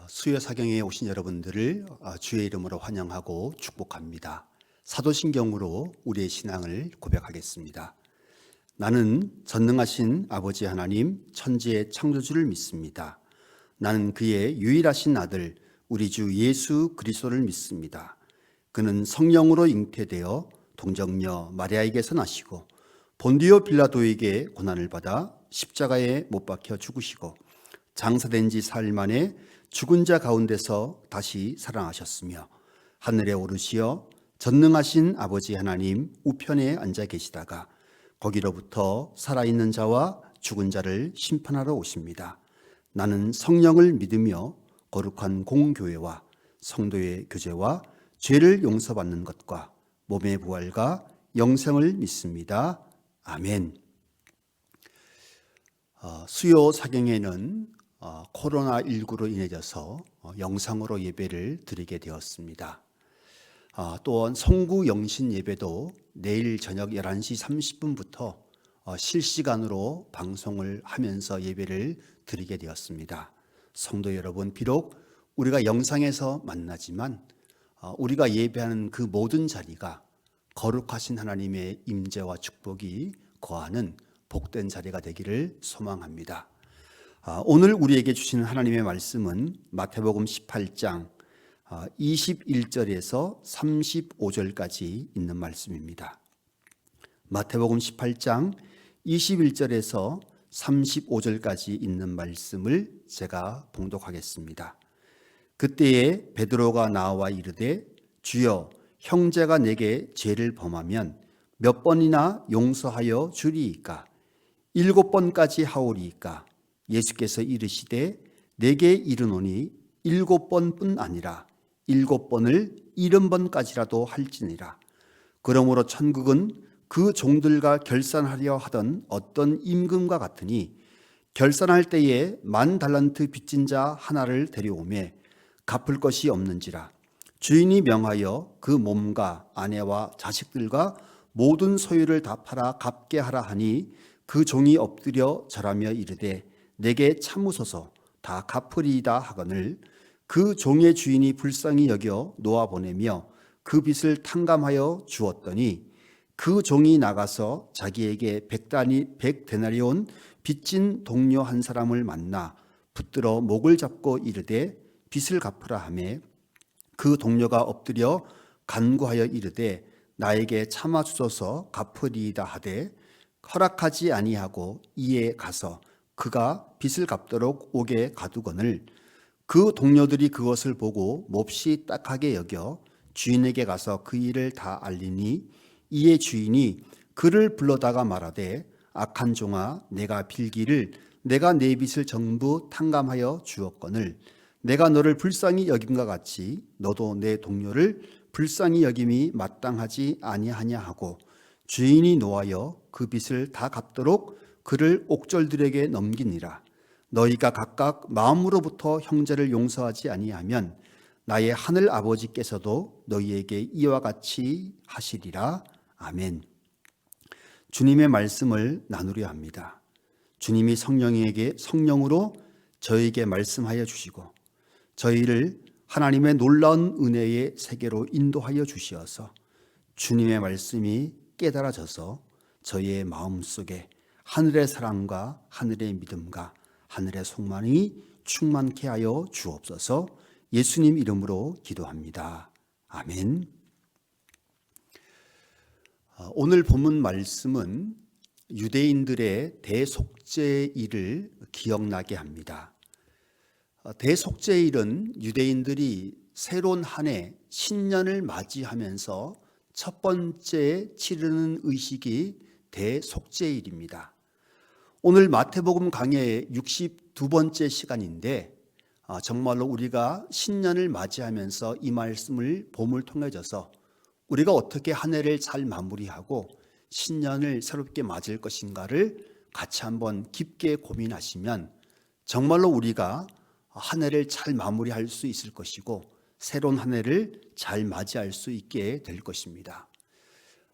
수요 사경에 오신 여러분들을 주의 이름으로 환영하고 축복합니다. 사도신경으로 우리의 신앙을 고백하겠습니다. 나는 전능하신 아버지 하나님 천지의 창조주를 믿습니다. 나는 그의 유일하신 아들 우리 주 예수 그리스도를 믿습니다. 그는 성령으로 잉태되어 동정녀 마리아에게서 나시고 본디오 빌라도에게 고난을 받아 십자가에 못 박혀 죽으시고 장사된 지 사흘 만에 죽은 자 가운데서 다시 살아나셨으며 하늘에 오르시어 전능하신 아버지 하나님 우편에 앉아 계시다가 거기로부터 살아있는 자와 죽은 자를 심판하러 오십니다. 나는 성령을 믿으며 거룩한 공교회와 성도의 교제와 죄를 용서받는 것과 몸의 부활과 영생을 믿습니다. 아멘. 수요 사경에는 코로나19로 인해져서 영상으로 예배를 드리게 되었습니다. 또한 성구 영신 예배도 내일 저녁 11시 30분부터 실시간으로 방송을 하면서 예배를 드리게 되었습니다. 성도 여러분, 비록 우리가 영상에서 만나지만 우리가 예배하는 그 모든 자리가 거룩하신 하나님의 임재와 축복이 거하는 복된 자리가 되기를 소망합니다. 오늘 우리에게 주시는 하나님의 말씀은 마태복음 18장 21절에서 35절까지 있는 말씀입니다. 마태복음 18장 21절에서 35절까지 있는 말씀을 제가 봉독하겠습니다. 그때에 베드로가 나와 이르되 주여 형제가 내게 죄를 범하면 몇 번이나 용서하여 주리이까 7번까지 하오리이까 예수께서 이르시되 내게 이르노니 7번뿐 아니라 7번을 70번까지라도 할지니라. 그러므로 천국은 그 종들과 결산하려 하던 어떤 임금과 같으니 결산할 때에 10,000달란트 빚진 자 하나를 데려오매 갚을 것이 없는지라. 주인이 명하여 그 몸과 아내와 자식들과 모든 소유를 다 팔아 갚게 하라 하니 그 종이 엎드려 절하며 이르되 내게 참으소서 다 갚으리이다 하거늘 그 종의 주인이 불쌍히 여겨 놓아보내며 그 빚을 탕감하여 주었더니 그 종이 나가서 자기에게 100데나리온 빚진 동료 한 사람을 만나 붙들어 목을 잡고 이르되 빚을 갚으라 하매 그 동료가 엎드려 간구하여 이르되 나에게 참아주소서 갚으리이다 하되 허락하지 아니하고 이에 가서 그가 빚을 갚도록 옥에 가두거늘 그 동료들이 그것을 보고 몹시 딱하게 여겨 주인에게 가서 그 일을 다 알리니 이에 주인이 그를 불러다가 말하되 악한 종아 내가 빌기를 내가 내 빚을 전부 탕감하여 주었거늘 내가 너를 불쌍히 여김과 같이 너도 내 동료를 불쌍히 여김이 마땅하지 아니하냐 하고 주인이 노하여 그 빚을 다 갚도록 그를 옥졸들에게 넘기니라. 너희가 각각 마음으로부터 형제를 용서하지 아니하면 나의 하늘 아버지께서도 너희에게 이와 같이 하시리라. 아멘. 주님의 말씀을 나누려 합니다. 주님이 성령으로 저희에게 말씀하여 주시고 저희를 하나님의 놀라운 은혜의 세계로 인도하여 주시어서 주님의 말씀이 깨달아져서 저희의 마음속에 하늘의 사랑과 하늘의 믿음과 하늘의 소망이 충만케 하여 주옵소서. 예수님 이름으로 기도합니다. 아멘. 오늘 본문 말씀은 유대인들의 대속죄일을 기억나게 합니다. 대속죄일은 유대인들이 새로운 한 해 신년을 맞이하면서 첫 번째 치르는 의식이 대속죄일입니다. 오늘 마태복음 강해의 62번째 시간인데 정말로 우리가 신년을 맞이하면서 이 말씀을 봄을 통해져서 우리가 어떻게 한 해를 잘 마무리하고 신년을 새롭게 맞을 것인가를 같이 한번 깊게 고민하시면 정말로 우리가 한 해를 잘 마무리할 수 있을 것이고 새로운 한 해를 잘 맞이할 수 있게 될 것입니다.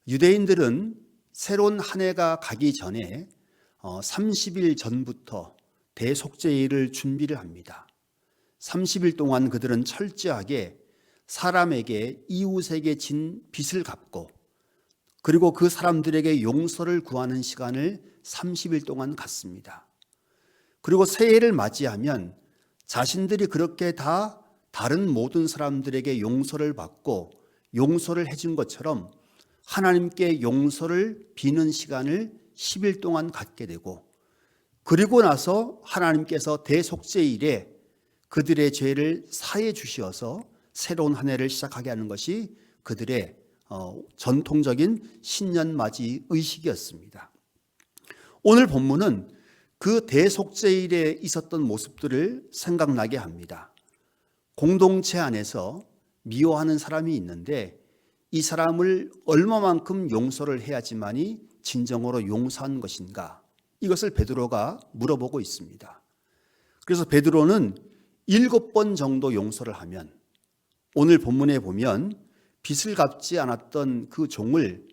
유대인들은 새로운 한 해가 가기 전에 30일 전부터 대속죄일을 준비를 합니다. 30일 동안 그들은 철저하게 사람에게 이웃에게 진 빚을 갚고 그리고 그 사람들에게 용서를 구하는 시간을 30일 동안 갖습니다. 그리고 새해를 맞이하면 자신들이 그렇게 다 다른 모든 사람들에게 용서를 받고 용서를 해준 것처럼 하나님께 용서를 비는 시간을 10일 동안 갖게 되고 그리고 나서 하나님께서 대속죄일에 그들의 죄를 사해 주시어서 새로운 한 해를 시작하게 하는 것이 그들의 전통적인 신년맞이 의식이었습니다. 오늘 본문은 그 대속죄일에 있었던 모습들을 생각나게 합니다. 공동체 안에서 미워하는 사람이 있는데 이 사람을 얼마만큼 용서를 해야지만이 진정으로 용서한 것인가? 이것을 베드로가 물어보고 있습니다. 그래서 베드로는 7번 정도 용서를 하면 오늘 본문에 보면 빚을 갚지 않았던 그 종을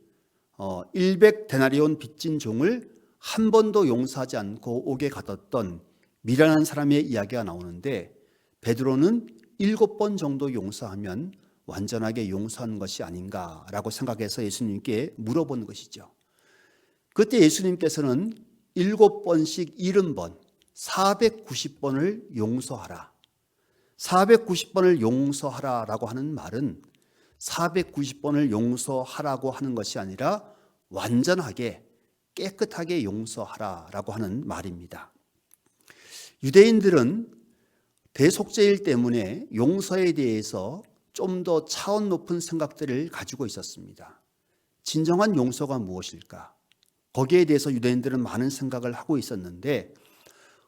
100데나리온 빚진 종을 한 번도 용서하지 않고 옥에 가뒀던 미련한 사람의 이야기가 나오는데 베드로는 7번 정도 용서하면 완전하게 용서한 것이 아닌가라고 생각해서 예수님께 물어본 것이죠. 그때 예수님께서는 7번씩 70번 490번을 용서하라. 490번을 용서하라라고 하는 말은 490번을 용서하라고 하는 것이 아니라 완전하게 깨끗하게 용서하라라고 하는 말입니다. 유대인들은 대속죄일 때문에 용서에 대해서 좀 더 차원 높은 생각들을 가지고 있었습니다. 진정한 용서가 무엇일까? 거기에 대해서 유대인들은 많은 생각을 하고 있었는데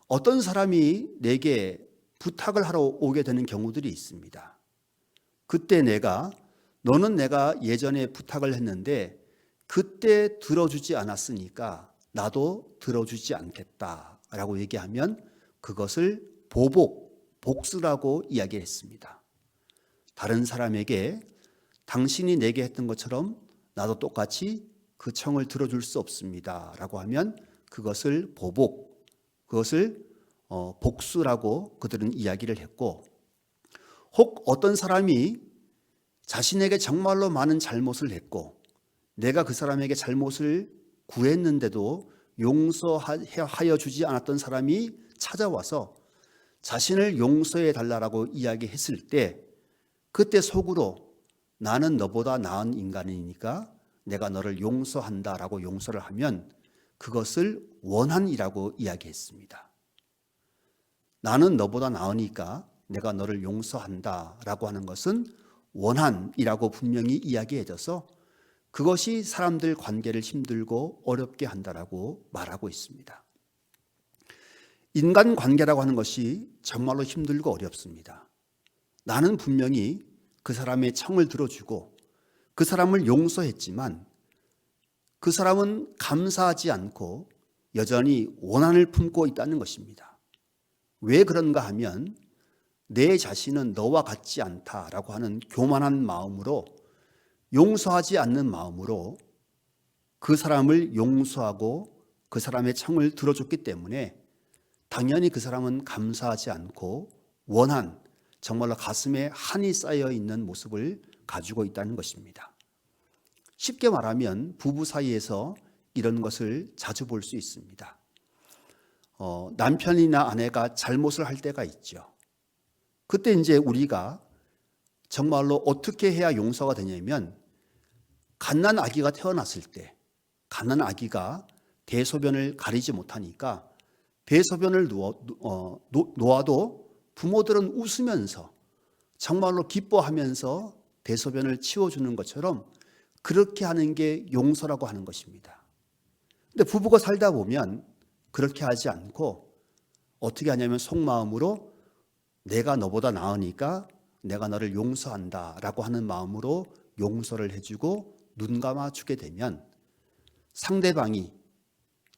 어떤 사람이 내게 부탁을 하러 오게 되는 경우들이 있습니다. 그때 너는 내가 예전에 부탁을 했는데 그때 들어주지 않았으니까 나도 들어주지 않겠다라고 얘기하면 그것을 복수라고 이야기했습니다. 다른 사람에게 당신이 내게 했던 것처럼 나도 똑같이 그 청을 들어줄 수 없습니다 라고 하면 그것을 복수라고 그들은 이야기를 했고, 혹 어떤 사람이 자신에게 정말로 많은 잘못을 했고 내가 그 사람에게 잘못을 구했는데도 용서하여 주지 않았던 사람이 찾아와서 자신을 용서해 달라고 이야기했을 때 그때 속으로 나는 너보다 나은 인간이니까 내가 너를 용서한다라고 용서를 하면 그것을 원한이라고 이야기했습니다. 나는 너보다 나으니까 내가 너를 용서한다라고 하는 것은 원한이라고 분명히 이야기해져서 그것이 사람들 관계를 힘들고 어렵게 한다라고 말하고 있습니다. 인간 관계라고 하는 것이 정말로 힘들고 어렵습니다. 나는 분명히 그 사람의 청을 들어주고 그 사람을 용서했지만 그 사람은 감사하지 않고 여전히 원한을 품고 있다는 것입니다. 왜 그런가 하면 내 자신은 너와 같지 않다라고 하는 교만한 마음으로, 용서하지 않는 마음으로 그 사람을 용서하고 그 사람의 청을 들어줬기 때문에 당연히 그 사람은 감사하지 않고 정말로 가슴에 한이 쌓여 있는 모습을 가지고 있다는 것입니다. 쉽게 말하면 부부 사이에서 이런 것을 자주 볼 수 있습니다. 남편이나 아내가 잘못을 할 때가 있죠. 그때 이제 우리가 정말로 어떻게 해야 용서가 되냐면, 갓난 아기가 태어났을 때 갓난 아기가 대소변을 가리지 못하니까 대소변을 놓아도 부모들은 웃으면서 정말로 기뻐하면서 대소변을 치워주는 것처럼 그렇게 하는 게 용서라고 하는 것입니다. 근데 부부가 살다 보면 그렇게 하지 않고 어떻게 하냐면 속마음으로 내가 너보다 나으니까 내가 너를 용서한다라고 하는 마음으로 용서를 해주고 눈 감아주게 되면 상대방이,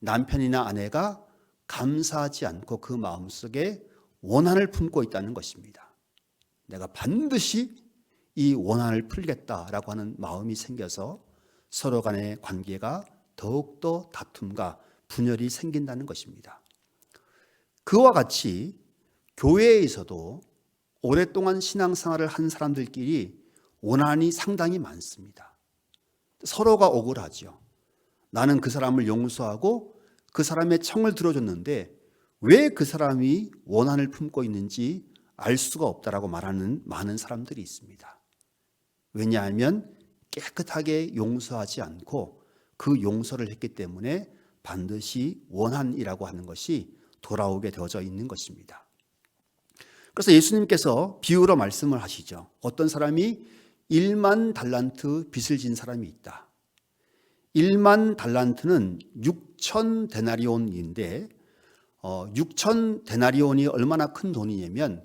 남편이나 아내가 감사하지 않고 그 마음속에 원한을 품고 있다는 것입니다. 내가 반드시 이 원한을 풀겠다라고 하는 마음이 생겨서 서로 간의 관계가 더욱더 다툼과 분열이 생긴다는 것입니다. 그와 같이 교회에서도 오랫동안 신앙생활을 한 사람들끼리 원한이 상당히 많습니다. 서로가 억울하죠. 나는 그 사람을 용서하고 그 사람의 청을 들어줬는데 왜 그 사람이 원한을 품고 있는지 알 수가 없다라고 말하는 많은 사람들이 있습니다. 왜냐하면 깨끗하게 용서하지 않고 그 용서를 했기 때문에 반드시 원한이라고 하는 것이 돌아오게 되어져 있는 것입니다. 그래서 예수님께서 비유로 말씀을 하시죠. 어떤 사람이 1만 달란트 빚을 진 사람이 있다. 1만 달란트는 6천 데나리온인데 6천 데나리온이 얼마나 큰 돈이냐면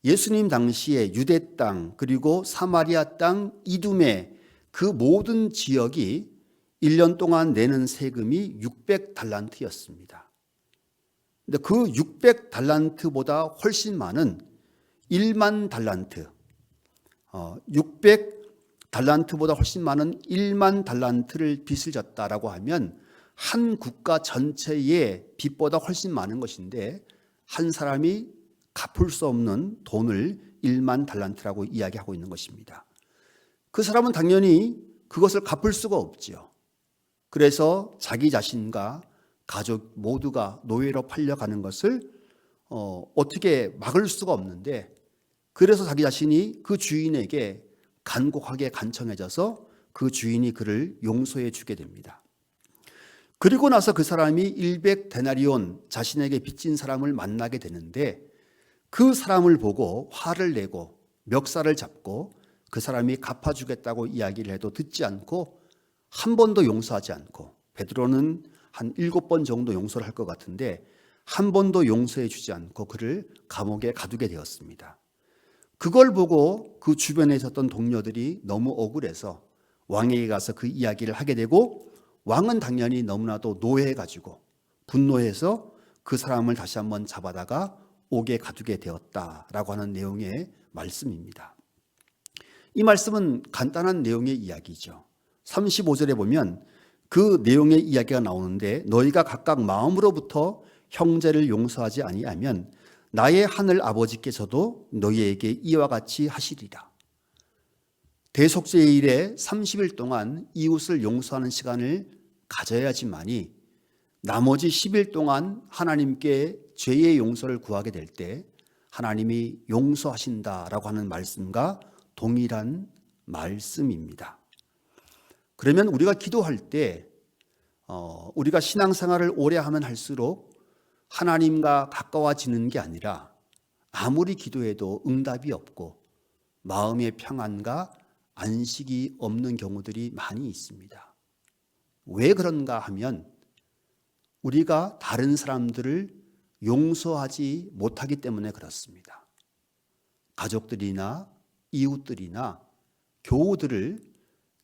예수님 당시에 유대 땅 그리고 사마리아 땅 이두메 그 모든 지역이 1년 동안 내는 세금이 600달란트였습니다. 근데 그 600달란트보다 훨씬 많은 1만 달란트, 600달란트보다 훨씬 많은 1만 달란트를 빚을 졌다라고 하면 한 국가 전체의 빚보다 훨씬 많은 것인데 한 사람이 갚을 수 없는 돈을 1만 달란트라고 이야기하고 있는 것입니다. 그 사람은 당연히 그것을 갚을 수가 없지요. 그래서 자기 자신과 가족 모두가 노예로 팔려가는 것을 어떻게 막을 수가 없는데 그래서 자기 자신이 그 주인에게 간곡하게 간청해져서 그 주인이 그를 용서해 주게 됩니다. 그리고 나서 그 사람이 100데나리온 자신에게 빚진 사람을 만나게 되는데 그 사람을 보고 화를 내고 멱살을 잡고 그 사람이 갚아주겠다고 이야기를 해도 듣지 않고 한 번도 용서하지 않고 베드로는 한 7번 정도 용서를 할 것 같은데 한 번도 용서해 주지 않고 그를 감옥에 가두게 되었습니다. 그걸 보고 그 주변에 있었던 동료들이 너무 억울해서 왕에게 가서 그 이야기를 하게 되고 왕은 당연히 너무나도 노해가지고 분노해서 그 사람을 다시 한번 잡아다가 옥에 가두게 되었다라고 하는 내용의 말씀입니다. 이 말씀은 간단한 내용의 이야기죠. 35절에 보면 그 내용의 이야기가 나오는데 너희가 각각 마음으로부터 형제를 용서하지 아니하면 나의 하늘 아버지께서도 너희에게 이와 같이 하시리라. 대속죄일에 30일 동안 이웃을 용서하는 시간을 가져야지만이 나머지 10일 동안 하나님께 죄의 용서를 구하게 될 때 하나님이 용서하신다라고 하는 말씀과 동일한 말씀입니다. 그러면 우리가 기도할 때 우리가 신앙생활을 오래 하면 할수록 하나님과 가까워지는 게 아니라 아무리 기도해도 응답이 없고 마음의 평안과 안식이 없는 경우들이 많이 있습니다. 왜 그런가 하면 우리가 다른 사람들을 용서하지 못하기 때문에 그렇습니다. 가족들이나 이웃들이나 교우들을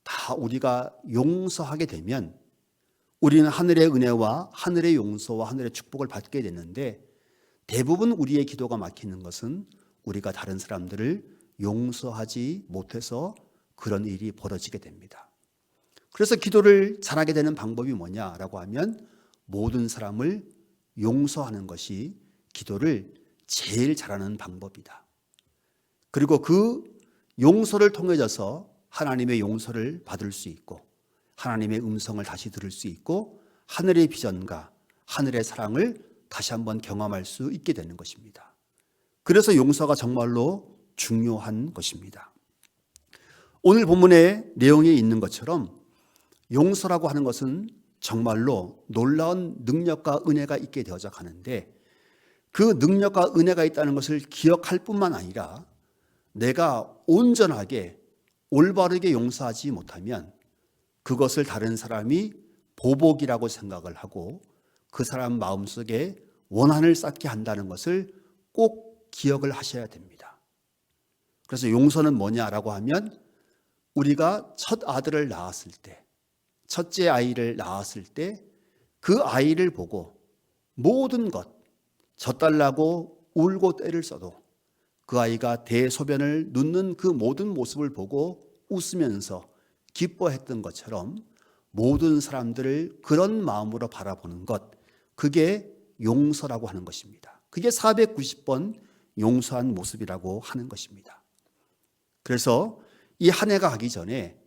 다 우리가 용서하게 되면 우리는 하늘의 은혜와 하늘의 용서와 하늘의 축복을 받게 되는데 대부분 우리의 기도가 막히는 것은 우리가 다른 사람들을 용서하지 못해서 그런 일이 벌어지게 됩니다. 그래서 기도를 잘하게 되는 방법이 뭐냐라고 하면 모든 사람을 용서하는 것이 기도를 제일 잘하는 방법이다. 그리고 그 용서를 통해서 하나님의 용서를 받을 수 있고 하나님의 음성을 다시 들을 수 있고 하늘의 비전과 하늘의 사랑을 다시 한번 경험할 수 있게 되는 것입니다. 그래서 용서가 정말로 중요한 것입니다. 오늘 본문의 내용에 있는 것처럼 용서라고 하는 것은 정말로 놀라운 능력과 은혜가 있게 되어져 가는데 그 능력과 은혜가 있다는 것을 기억할 뿐만 아니라 내가 온전하게 올바르게 용서하지 못하면 그것을 다른 사람이 보복이라고 생각을 하고 그 사람 마음속에 원한을 쌓게 한다는 것을 꼭 기억을 하셔야 됩니다. 그래서 용서는 뭐냐라고 하면 우리가 첫 아들을 낳았을 때, 첫째 아이를 낳았을 때 그 아이를 보고 모든 것 젖달라고 울고 떼를 써도 그 아이가 대소변을 눕는 그 모든 모습을 보고 웃으면서 기뻐했던 것처럼 모든 사람들을 그런 마음으로 바라보는 것, 그게 용서라고 하는 것입니다. 그게 490번 용서한 모습이라고 하는 것입니다. 그래서 이 한 해가 가기 전에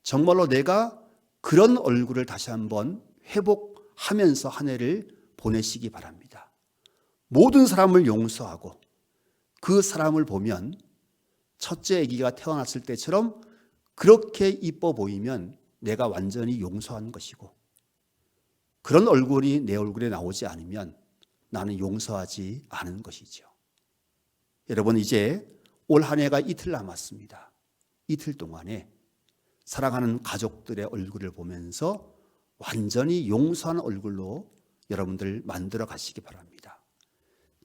정말로 내가 그런 얼굴을 다시 한번 회복하면서 한 해를 보내시기 바랍니다. 모든 사람을 용서하고 그 사람을 보면 첫째 아기가 태어났을 때처럼 그렇게 이뻐 보이면 내가 완전히 용서한 것이고, 그런 얼굴이 내 얼굴에 나오지 않으면 나는 용서하지 않은 것이죠. 여러분, 이제 올 한 해가 이틀 남았습니다. 이틀 동안에 사랑하는 가족들의 얼굴을 보면서 완전히 용서한 얼굴로 여러분들 만들어 가시기 바랍니다.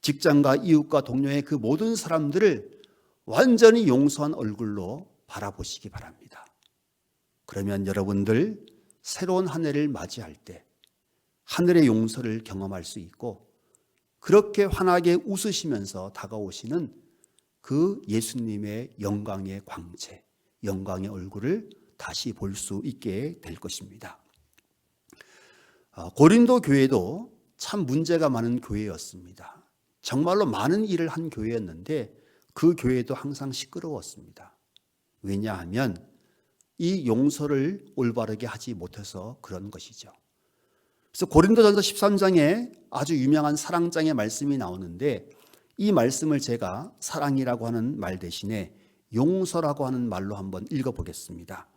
직장과 이웃과 동료의 그 모든 사람들을 완전히 용서한 얼굴로 바라보시기 바랍니다. 그러면 여러분들 새로운 한 해를 맞이할 때 하늘의 용서를 경험할 수 있고, 그렇게 환하게 웃으시면서 다가오시는 그 예수님의 영광의 광채, 영광의 얼굴을 다시 볼 수 있게 될 것입니다. 고린도 교회도 참 문제가 많은 교회였습니다. 정말로 많은 일을 한 교회였는데 그 교회도 항상 시끄러웠습니다. 왜냐하면 이 용서를 올바르게 하지 못해서 그런 것이죠. 그래서 고린도전서 13장에 아주 유명한 사랑장의 말씀이 나오는데, 이 말씀을 제가 사랑이라고 하는 말 대신에 용서라고 하는 말로 한번 읽어보겠습니다.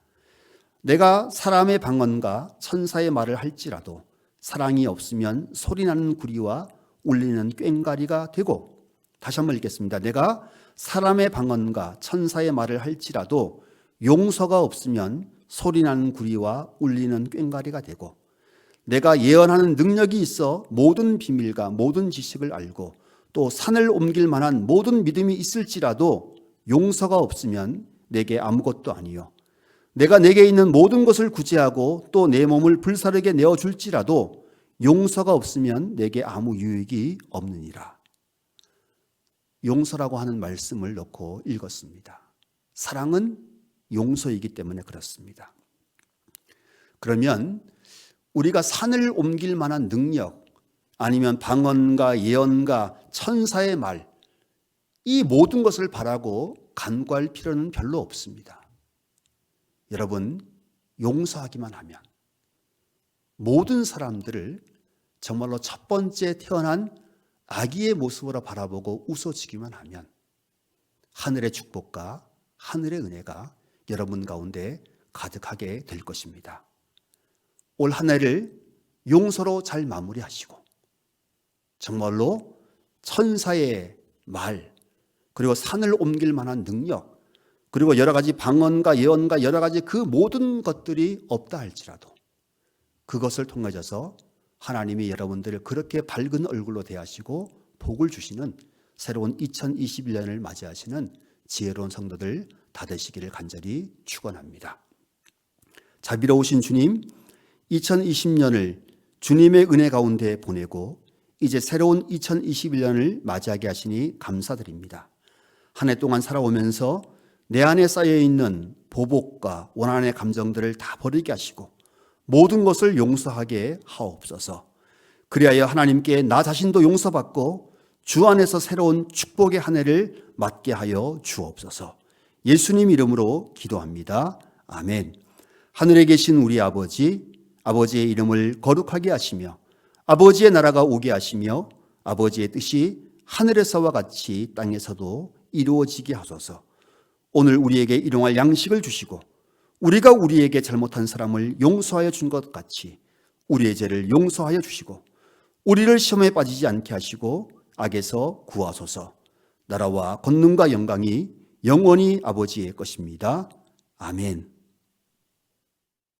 내가 사람의 방언과 천사의 말을 할지라도 사랑이 없으면 소리나는 구리와 울리는 꽹과리가 되고, 다시 한번 읽겠습니다. 내가 사람의 방언과 천사의 말을 할지라도 용서가 없으면 소리나는 구리와 울리는 꽹과리가 되고, 내가 예언하는 능력이 있어 모든 비밀과 모든 지식을 알고 또 산을 옮길 만한 모든 믿음이 있을지라도 용서가 없으면 내게 아무것도 아니요, 내가 내게 있는 모든 것을 구제하고 또 내 몸을 불사르게 내어줄지라도 용서가 없으면 내게 아무 유익이 없느니라. 용서라고 하는 말씀을 넣고 읽었습니다. 사랑은 용서이기 때문에 그렇습니다. 그러면 우리가 산을 옮길 만한 능력, 아니면 방언과 예언과 천사의 말, 이 모든 것을 바라고 간구할 필요는 별로 없습니다. 여러분, 용서하기만 하면, 모든 사람들을 정말로 첫 번째 태어난 아기의 모습으로 바라보고 웃어주기만 하면 하늘의 축복과 하늘의 은혜가 여러분 가운데 가득하게 될 것입니다. 올 한 해를 용서로 잘 마무리하시고 정말로 천사의 말, 그리고 산을 옮길 만한 능력, 그리고 여러 가지 방언과 예언과 여러 가지 그 모든 것들이 없다 할지라도 그것을 통해서 하나님이 여러분들을 그렇게 밝은 얼굴로 대하시고 복을 주시는 새로운 2021년을 맞이하시는 지혜로운 성도들 다 되시기를 간절히 축원합니다. 자비로우신 주님, 2020년을 주님의 은혜 가운데 보내고 이제 새로운 2021년을 맞이하게 하시니 감사드립니다. 한 해 동안 살아오면서 내 안에 쌓여있는 보복과 원한의 감정들을 다 버리게 하시고 모든 것을 용서하게 하옵소서. 그리하여 하나님께 나 자신도 용서받고 주 안에서 새로운 축복의 한 해를 맞게 하여 주옵소서. 예수님 이름으로 기도합니다. 아멘. 하늘에 계신 우리 아버지, 아버지의 이름을 거룩하게 하시며 아버지의 나라가 오게 하시며 아버지의 뜻이 하늘에서와 같이 땅에서도 이루어지게 하소서. 오늘 우리에게 일용할 양식을 주시고 우리가 우리에게 잘못한 사람을 용서하여 준 것 같이 우리의 죄를 용서하여 주시고 우리를 시험에 빠지지 않게 하시고 악에서 구하소서. 나라와 권능과 영광이 영원히 아버지의 것입니다. 아멘.